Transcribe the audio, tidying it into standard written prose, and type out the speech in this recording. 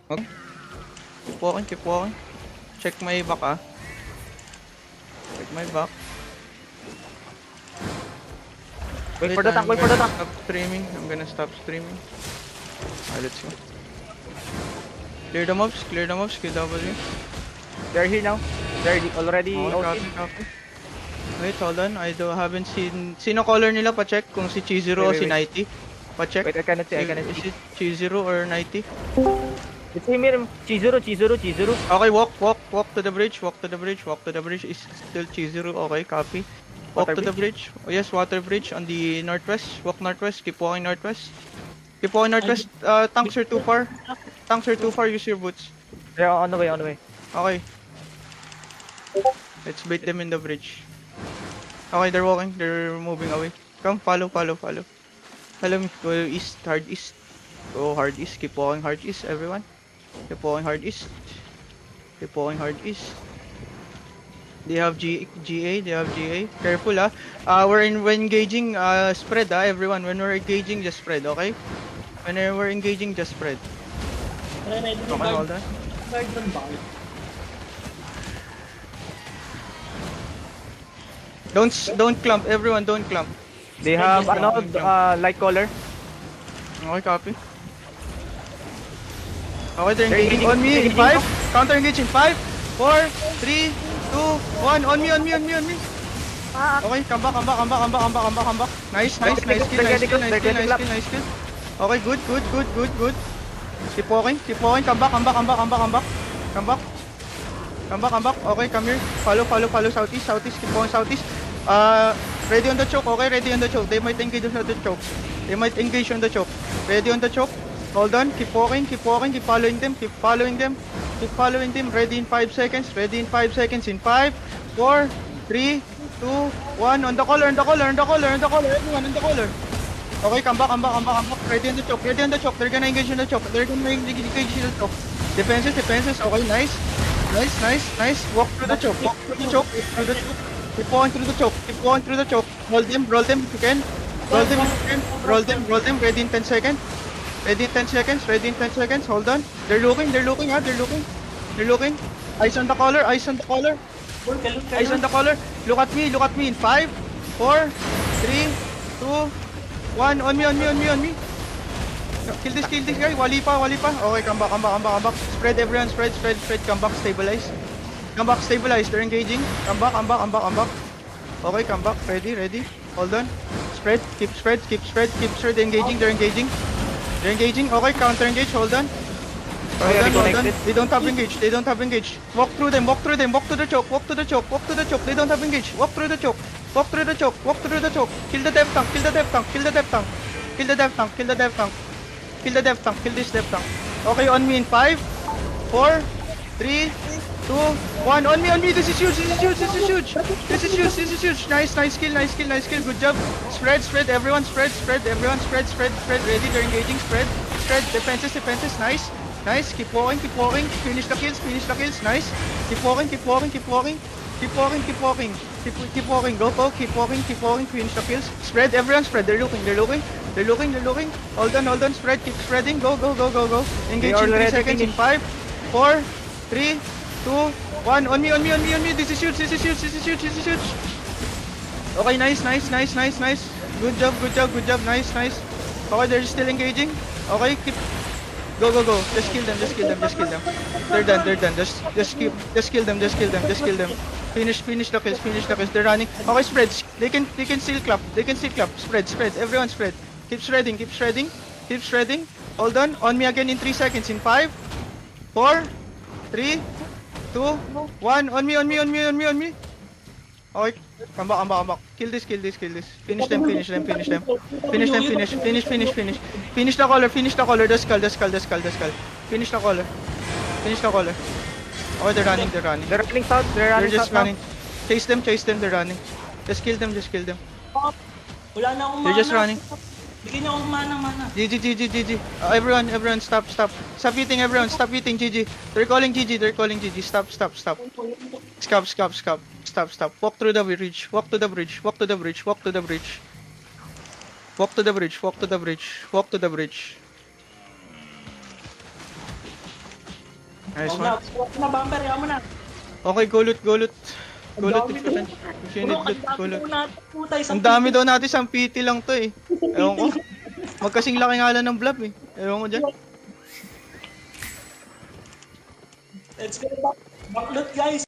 Wag. Keep walking. Check my back ah. Check my back. Wait for the tank, wait for the tank. Stop streaming. I'm gonna stop streaming. Let's go. Clear the mobs, KW. They're here now. They're already Oh, out. copy. Wait, hold on. Haven't seen... Sino color nila? Pa-check kung si Chizuru o Wait, si wait. Nighty. Pa-check. Wait, I cannot see, I cannot Is see. it Chizuru or Nighty? It's him here. Chizuru. Okay, walk to the bridge. Is still Chizuru. Okay, copy. Walk Water to the bridge? bridge. Oh, yes, water bridge on the northwest. Walk northwest. Keep walking northwest. Tanks are too far. Use your boots. They're on the way. Okay. Let's bait them in the bridge. Okay, they're walking. They're moving away. Come, follow. Follow me. Go east, hard east. Go hard east. Keep walking hard east, everyone. Keep walking hard east. They have GA. Careful we're engaging spread everyone. When we're engaging, just spread, okay? When we're engaging, just spread. Ready to Okay, hold on. guard ng ball. Don't clump, everyone, don't clump. They have light color. Okay, copy. Okay, they're engaging on me in 5. Counter engage in 5, 4, 3, 2, 1. On me. Okay, come back. Nice kill. Okay, good. Keep walking. Come back. Okay, come here. Follow southeast. Keep going southeast. Ready on the choke. Okay, ready on the choke. They might engage on the choke. Ready on the choke. Hold on. Keep walking. Keep following them. Ready in 5 seconds. In 5, 4, 3, 2, 1. On the collar. Everyone on the collar. Okay, come back. Ready on the choke. They're gonna engage on the choke. Defenses. Okay, nice. Walk through the choke. Keep going through the choke. Roll them if you can. Roll them. Ready in 10 seconds. Hold on. They're looking. Eyes on the collar. Eyes on the collar. Look at me in 5, 4, 3, 2, 1. On me. Kill this guy. Wali pa. Okay, come back. Spread everyone. Spread. Come back. Stabilize. They're engaging. Come back. Okay, come back. Ready. Hold on. Spread. Keep spread. They're engaging. Okay, counter engage. Hold on. They don't have engage. Walk through them. Walk to the choke. They don't have engage. Walk through the choke. Kill the dev tank. Kill the dev tank. Kill this dev tank. Okay, on me in 5, 4, 3, 2, 1. On me. This is huge. Nice kill. Good job. Spread. Everyone spread. Ready, they're engaging. Spread. Defenses. Nice. Keep walking. Finish the kills. Nice. Keep walking. Keep walking. Go. Keep walking. Finish the kills. Spread. Everyone spread. They're looking. Hold on. Spread. Keep spreading. Go. Engage in 3 seconds. In 5, 4, 3, 2, 1. On me. This is huge. Okay, nice. Good job. Nice. Okay, they're still engaging. Okay, keep. Go. Just kill them. They're done. Just kill them. Finish the kills. They're running. Okay, spread. They can still clap. Spread. Everyone spread. Keep shredding. Hold on me again in 3 seconds. In 5, 4, 3, 2, 1. On me. Okay, come back. Kill this. Finish them. Finish the collar. The skull. Finish the collar. Okay, they're running. They're running south. They're just running. Chase them. They're running. Just kill them. Wala na akong They're just mana. running. Bigyan niyo akong mana. GG. Everyone, stop. Stop eating, everyone. Stop eating, GG. They're calling GG. Stop. Stop. Walk through the bridge. Walk to the bridge. Nice Huwag na, one. huwag na, bumper, yaman mo na. Okay, go loot, go loot. Go Ang loot dami if you can. If you need Bro, loot, go ang loot. dami natin, puta, isang Ang dami PT. daw natin, isang PT lang to eh. Ewan ko. Magkasing laki nga lang ng blob eh. Ewan ko dyan. Let's go back loot, guys.